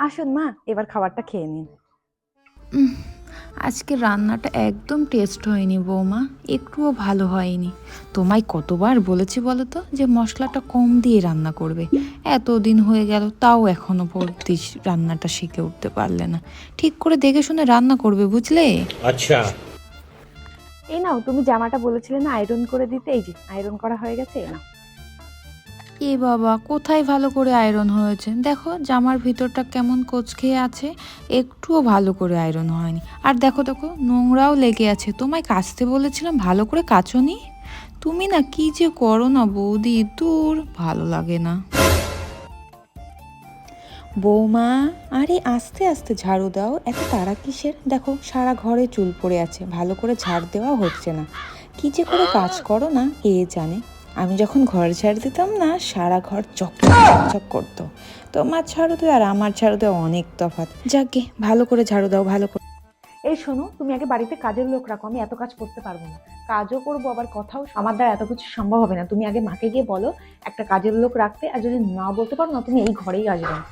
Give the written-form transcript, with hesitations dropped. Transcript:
আসুন মা, এবার খাবারটা খেয়ে নিন। উম, আজকে রান্নাটা একদম টেস্ট হয়নি বৌমা, একটুও ভালো হয়নি। তোমায় কতবার বলেছি বলো তো যে মশলাটা কম দিয়ে রান্না করবে। এতদিন হয়ে গেল তাও এখনো পর্যন্ত রান্নাটা শিখে উঠতে পারলে না। ঠিক করে দেখে শুনে রান্না করবে, বুঝলে? अच्छा। এই নাও, তুমি জামাটা বলেছিলে না আয়রন করে দিতে, এই যে আয়রন করা হয়ে গেছে, এই নাও। এ বাবা, কোথায় ভালো করে আয়রন হয়েছে? দেখো জামার ভিতরটা কেমন কোঁচকে আছে, একটুও ভালো করে আয়রন হয়নি। আর দেখো দেখো, নোংরাও লেগে আছে। তোমায় কাচতে বলেছিলাম, ভালো করে কাচোনি। তুমি না কি যে করো না বৌদি, দূর ভালো লাগে না। বৌমা, আরে আস্তে আস্তে ঝাড়ু দাও, এত তাড়া কিসের? দেখো সারা ঘরে চুল পড়ে আছে, ভালো করে ঝাড় দেওয়া হচ্ছে না। কি যে করে কাজ করো না কে জানে। আমি যখন ঘর ঝাড় দিতাম না, সারা ঘর চকচক চকচক করতো। তোমার ঝাড়ু দেওয়া আর আমার ঝাড়ু দেওয়া অনেক তফাৎ। যাকে ভালো করে ঝাড়ু দাও, ভালো করে। এই শোনো, তুমি আগে বাড়িতে কাজের লোক রাখো, আমি এত কাজ করতে পারবো না। কাজও করবো আবার কথাও আমার দ্বারা এত কিছু সম্ভব হবে না। তুমি আগে মাকে গিয়ে বলো একটা কাজের লোক রাখতে, আর যদি না বলতে পারো না, তুমি এই ঘরেই আসবে না।